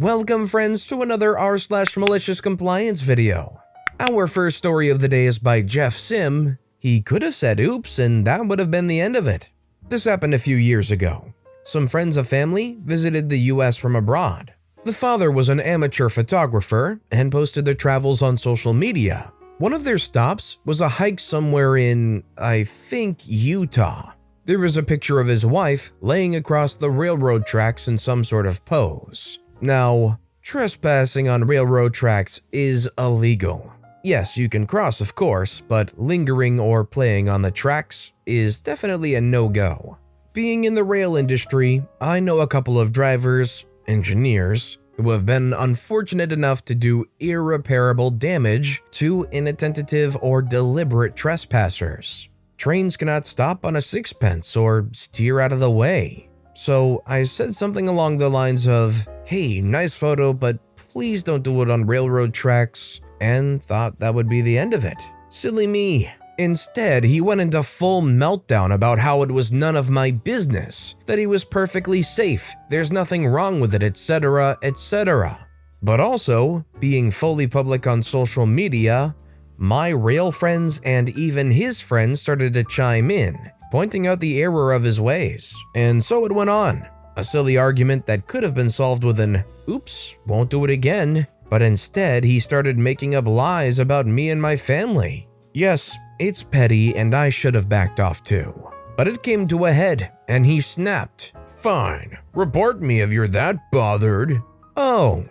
Welcome friends to another r/malicious compliance video. Our first story of the day is by Jeff Sim. He could have said oops and that would have been the end of it. This happened a few years ago. Some friends of family visited the US from abroad. The father was an amateur photographer and posted their travels on social media. One of their stops was a hike somewhere in, I think, Utah. There was a picture of his wife laying across the railroad tracks in some sort of pose. Now, trespassing on railroad tracks is illegal. Yes, you can cross of course, but lingering or playing on the tracks is definitely a no-go. Being in the rail industry, I know a couple of drivers, engineers, who have been unfortunate enough to do irreparable damage to inattentive or deliberate trespassers. Trains cannot stop on a sixpence or steer out of the way. So I said something along the lines of, "Hey, nice photo, but please don't do it on railroad tracks," and thought that would be the end of it. Silly me. Instead, he went into full meltdown about how it was none of my business, that he was perfectly safe, there's nothing wrong with it, etc., etc. But also, being fully public on social media, my rail friends and even his friends started to chime in, pointing out the error of his ways. And so it went on. A silly argument that could have been solved with an "oops, won't do it again," but instead he started making up lies about me and my family. Yes, it's petty and I should have backed off too. But it came to a head and he snapped. "Fine, report me if you're that bothered." "Oh,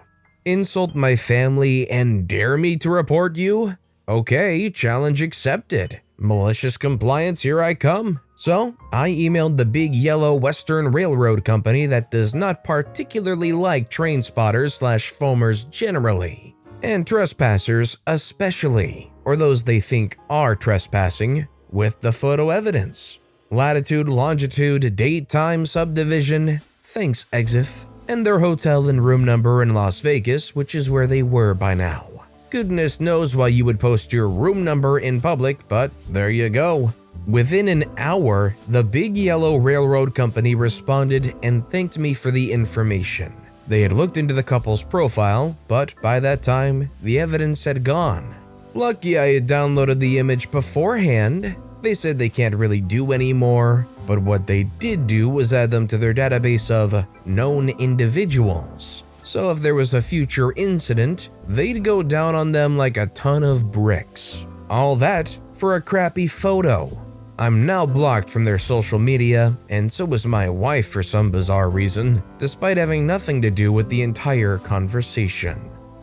insult my family and dare me to report you? Okay, challenge accepted. Malicious compliance, here I come." So, I emailed the big yellow Western Railroad company that does not particularly like train spotters/foamers generally, and trespassers especially, or those they think are trespassing, with the photo evidence. Latitude, longitude, date, time, subdivision, thanks EXIF, and their hotel and room number in Las Vegas, which is where they were by now. Goodness knows why you would post your room number in public, but there you go. Within an hour, the big yellow railroad company responded and thanked me for the information. They had looked into the couple's profile, but by that time, the evidence had gone. Lucky I had downloaded the image beforehand. They said they can't really do anymore, but what they did do was add them to their database of known individuals. So if there was a future incident, they'd go down on them like a ton of bricks. All that for a crappy photo. I'm now blocked from their social media, and so was my wife for some bizarre reason, despite having nothing to do with the entire conversation.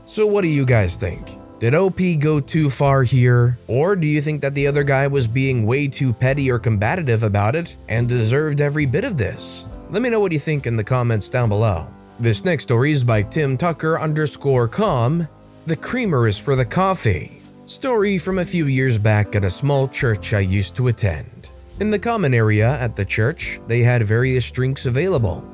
So what do you guys think? Did OP go too far here? Or do you think that the other guy was being way too petty or combative about it and deserved every bit of this? Let me know what you think in the comments down below. This next story is by Tim Tucker_com. The creamer is for the coffee. Story from a few years back at a small church I used to attend. In the common area at the church, they had various drinks available.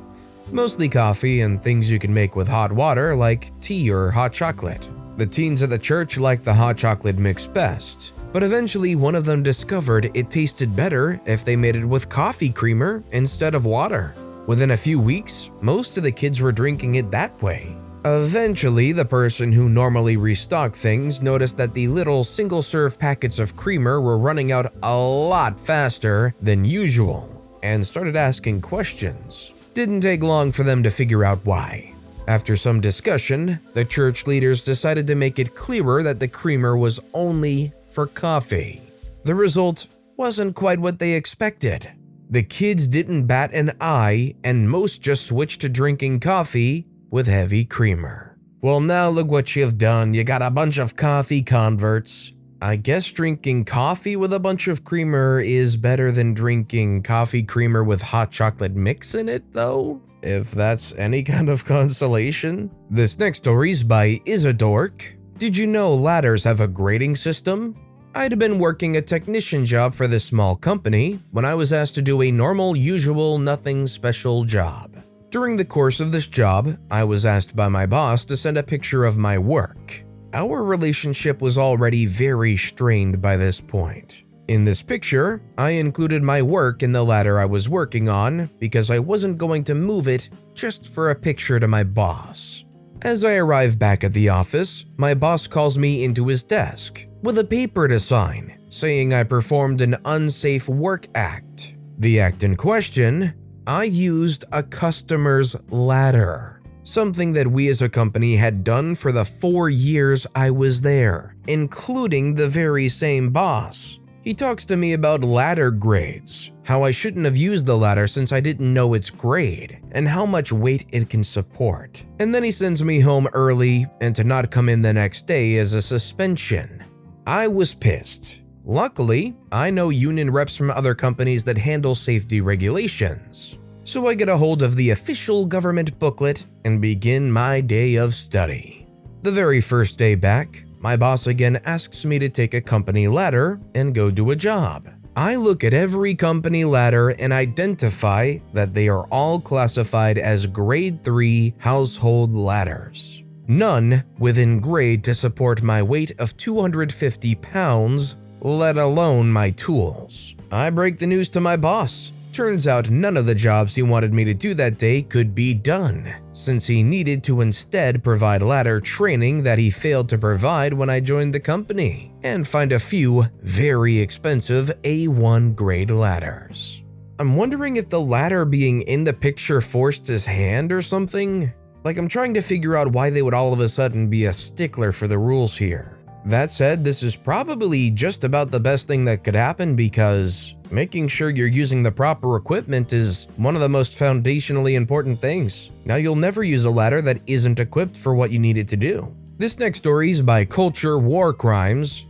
Mostly coffee and things you can make with hot water like tea or hot chocolate. The teens at the church liked the hot chocolate mix best, but eventually one of them discovered it tasted better if they made it with coffee creamer instead of water. Within a few weeks, most of the kids were drinking it that way. Eventually, the person who normally restocked things noticed that the little single-serve packets of creamer were running out a lot faster than usual and started asking questions. Didn't take long for them to figure out why. After some discussion, the church leaders decided to make it clearer that the creamer was only for coffee. The result wasn't quite what they expected. The kids didn't bat an eye, and most just switched to drinking coffee with heavy creamer. Well, now look what you've done. You got a bunch of coffee converts. I guess drinking coffee with a bunch of creamer is better than drinking coffee creamer with hot chocolate mix in it, though, if that's any kind of consolation. This next story is by Isadork. Did you know ladders have a grading system? I'd been working a technician job for this small company when I was asked to do a normal, usual, nothing special job. During the course of this job, I was asked by my boss to send a picture of my work. Our relationship was already very strained by this point. In this picture, I included my work in the ladder I was working on because I wasn't going to move it just for a picture to my boss. As I arrive back at the office, my boss calls me into his desk with a paper to sign, saying I performed an unsafe work act. The act in question, I used a customer's ladder. Something that we as a company had done for the 4 years I was there, including the very same boss. He talks to me about ladder grades, how I shouldn't have used the ladder since I didn't know its grade, and how much weight it can support. And then he sends me home early and to not come in the next day as a suspension. I was pissed. Luckily, I know union reps from other companies that handle safety regulations. So I get a hold of the official government booklet and begin my day of study. The very first day back, my boss again asks me to take a company ladder and go do a job. I look at every company ladder and identify that they are all classified as grade 3 household ladders. None within grade to support my weight of 250 pounds, let alone my tools. I break the news to my boss. Turns out none of the jobs he wanted me to do that day could be done, since he needed to instead provide ladder training that he failed to provide when I joined the company, and find a few very expensive A1 grade ladders. I'm wondering if the ladder being in the picture forced his hand or something? Like, I'm trying to figure out why they would all of a sudden be a stickler for the rules here. That said, this is probably just about the best thing that could happen because making sure you're using the proper equipment is one of the most foundationally important things. Now, you'll never use a ladder that isn't equipped for what you need it to do. This next story is by Culture War Crimes.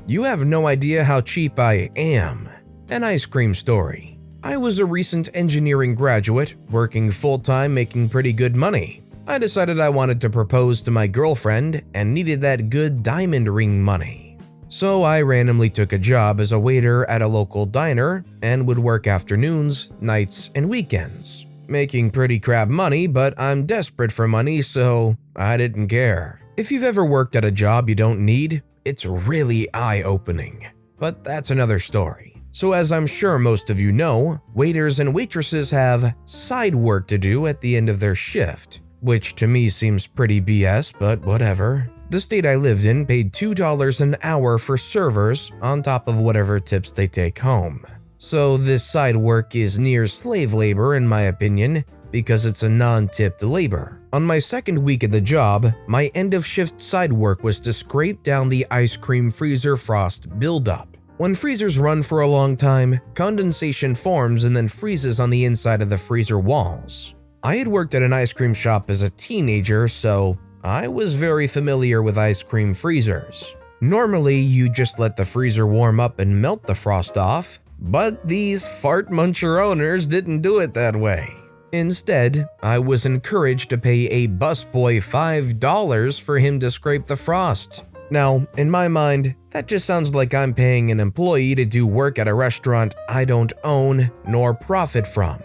You have no idea how cheap I am. An ice cream story. I was a recent engineering graduate, working full-time, making pretty good money. I decided I wanted to propose to my girlfriend and needed that good diamond ring money. So I randomly took a job as a waiter at a local diner and would work afternoons, nights, and weekends. Making pretty crap money, but I'm desperate for money, so I didn't care. If you've ever worked at a job you don't need, it's really eye-opening. But that's another story. So as I'm sure most of you know, waiters and waitresses have side work to do at the end of their shift. Which to me seems pretty BS, but whatever. The state I lived in paid $2 an hour for servers on top of whatever tips they take home. So this side work is near slave labor in my opinion, because it's a non-tipped labor. On my second week at the job, my end of shift side work was to scrape down the ice cream freezer frost buildup. When freezers run for a long time, condensation forms and then freezes on the inside of the freezer walls. I had worked at an ice cream shop as a teenager, so I was very familiar with ice cream freezers. Normally, you just let the freezer warm up and melt the frost off, but these fart muncher owners didn't do it that way. Instead, I was encouraged to pay a busboy $5 for him to scrape the frost. Now, in my mind, that just sounds like I'm paying an employee to do work at a restaurant I don't own nor profit from.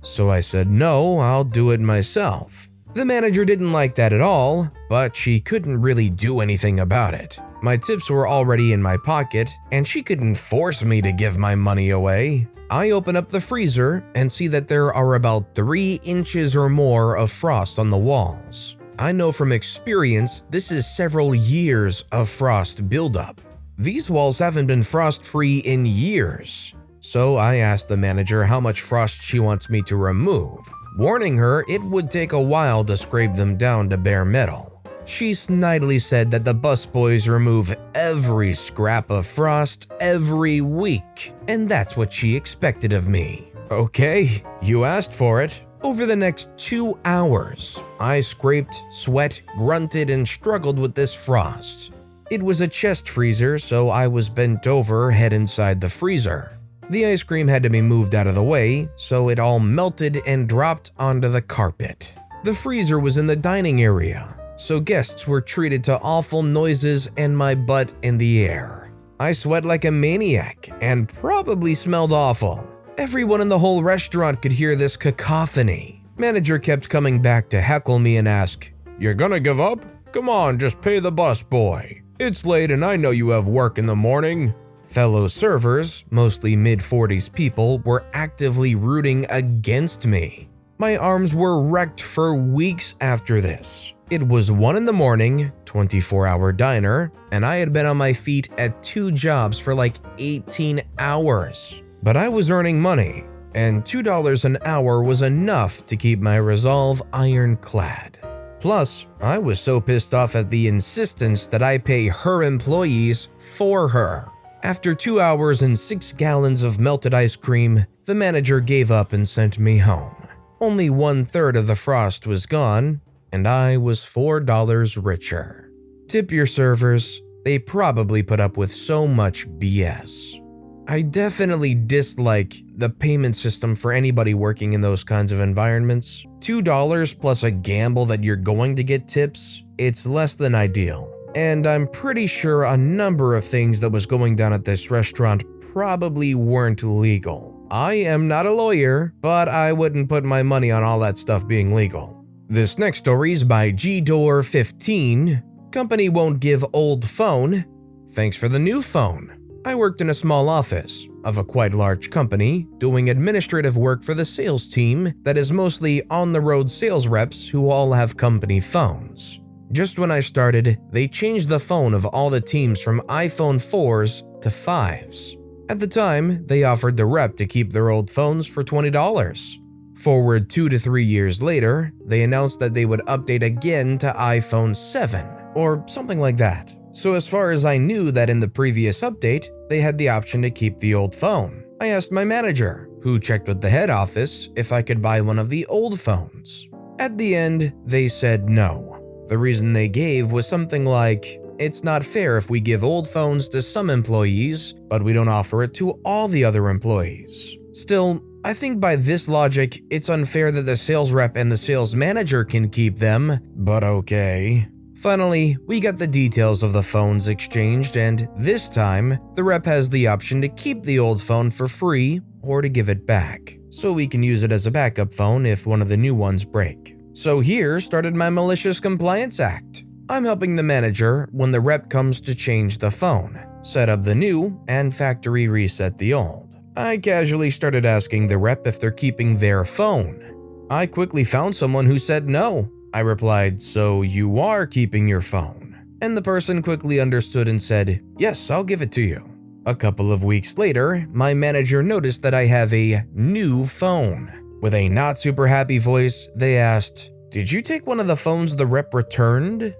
So I said, no, I'll do it myself. The manager didn't like that at all, but she couldn't really do anything about it. My tips were already in my pocket, and she couldn't force me to give my money away. I open up the freezer and see that there are about 3 inches or more of frost on the walls. I know from experience this is several years of frost buildup. These walls haven't been frost-free in years. So I asked the manager how much frost she wants me to remove, warning her it would take a while to scrape them down to bare metal. She snidely said that the busboys remove every scrap of frost every week, and that's what she expected of me. Okay, you asked for it. Over the next 2 hours, I scraped, sweat, grunted, and struggled with this frost. It was a chest freezer, so I was bent over, head inside the freezer. The ice cream had to be moved out of the way, so it all melted and dropped onto the carpet. The freezer was in the dining area, so guests were treated to awful noises and my butt in the air. I sweat like a maniac and probably smelled awful. Everyone in the whole restaurant could hear this cacophony. Manager kept coming back to heckle me and ask, "You're gonna give up? Come on, just pay the busboy. It's late and I know you have work in the morning." Fellow servers, mostly mid-40s people, were actively rooting against me. My arms were wrecked for weeks after this. It was 1 in the morning, 24-hour diner, and I had been on my feet at 2 jobs for like 18 hours. But I was earning money, and $2 an hour was enough to keep my resolve ironclad. Plus, I was so pissed off at the insistence that I pay her employees for her. After 2 hours and 6 gallons of melted ice cream, the manager gave up and sent me home. Only 1/3 of the frost was gone, and I was $4 richer. Tip your servers, they probably put up with so much BS. I definitely dislike the payment system for anybody working in those kinds of environments. $2 plus a gamble that you're going to get tips, it's less than ideal. And I'm pretty sure a number of things that was going down at this restaurant probably weren't legal. I am not a lawyer, but I wouldn't put my money on all that stuff being legal. This next story is by GDoor15. Company won't give old phone. Thanks for the new phone. I worked in a small office of a quite large company doing administrative work for the sales team that is mostly on-the-road sales reps who all have company phones. Just when I started, they changed the phone of all the teams from iPhone 4s to 5s. At the time, they offered the rep to keep their old phones for $20. Forward 2 to 3 years later, they announced that they would update again to iPhone 7, or something like that. So as far as I knew that in the previous update, they had the option to keep the old phone. I asked my manager, who checked with the head office, if I could buy one of the old phones. At the end, they said no. The reason they gave was something like, it's not fair if we give old phones to some employees, but we don't offer it to all the other employees. Still, I think by this logic, it's unfair that the sales rep and the sales manager can keep them, but okay. Finally, we got the details of the phones exchanged, and this time, the rep has the option to keep the old phone for free or to give it back, so we can use it as a backup phone if one of the new ones break. So here started my malicious compliance act. I'm helping the manager when the rep comes to change the phone, set up the new, and factory reset the old. I casually started asking the rep if they're keeping their phone. I quickly found someone who said no. I replied, so you are keeping your phone? And the person quickly understood and said, yes, I'll give it to you. A couple of weeks later, my manager noticed that I have a new phone. With a not super happy voice, they asked, did you take one of the phones the rep returned?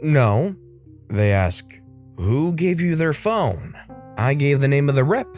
No. They ask, who gave you their phone? I gave the name of the rep.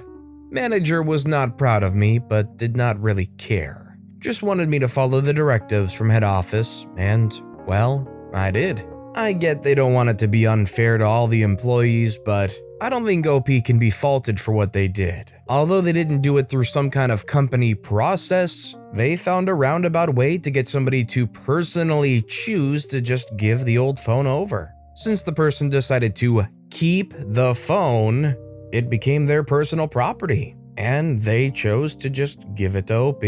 Manager was not proud of me, but did not really care. Just wanted me to follow the directives from head office, and, well, I did. I get they don't want it to be unfair to all the employees, but I don't think OP can be faulted for what they did. Although they didn't do it through some kind of company process, they found a roundabout way to get somebody to personally choose to just give the old phone over. Since the person decided to keep the phone, it became their personal property, and they chose to just give it to OP.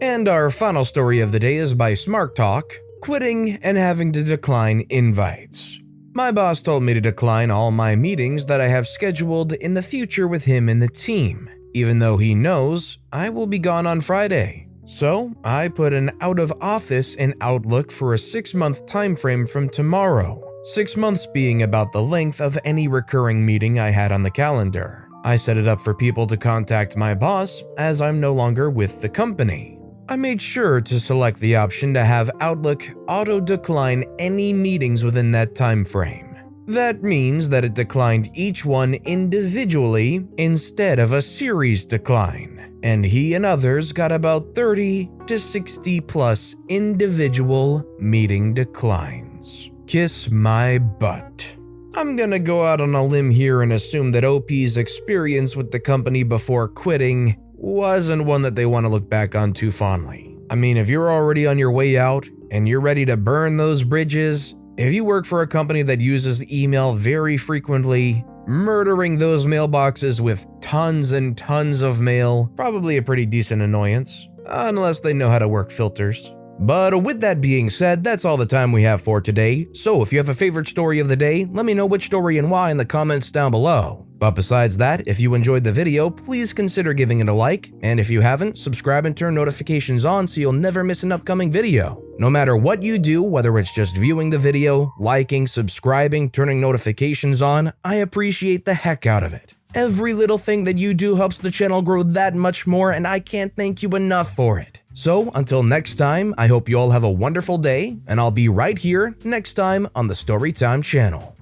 And our final story of the day is by Smart Talk, quitting and having to decline invites. My boss told me to decline all my meetings that I have scheduled in the future with him and the team, even though he knows I will be gone on Friday. So I put an out of office in Outlook for a 6-month time frame from tomorrow, 6 months being about the length of any recurring meeting I had on the calendar. I set it up for people to contact my boss as I'm no longer with the company. I made sure to select the option to have Outlook auto-decline any meetings within that time frame. That means that it declined each one individually instead of a series decline, and he and others got about 30 to 60 plus individual meeting declines. Kiss my butt. I'm gonna go out on a limb here and assume that OP's experience with the company before quitting wasn't one that they want to look back on too fondly. I mean, if you're already on your way out and you're ready to burn those bridges, if you work for a company that uses email very frequently, murdering those mailboxes with tons and tons of mail, probably a pretty decent annoyance, unless they know how to work filters. But with that being said, that's all the time we have for today. So if you have a favorite story of the day, let me know which story and why in the comments down below. But besides that, if you enjoyed the video, please consider giving it a like, and if you haven't, subscribe and turn notifications on so you'll never miss an upcoming video. No matter what you do, whether it's just viewing the video, liking, subscribing, turning notifications on, I appreciate the heck out of it. Every little thing that you do helps the channel grow that much more, and I can't thank you enough for it. So, until next time, I hope you all have a wonderful day, and I'll be right here next time on the Storytime channel.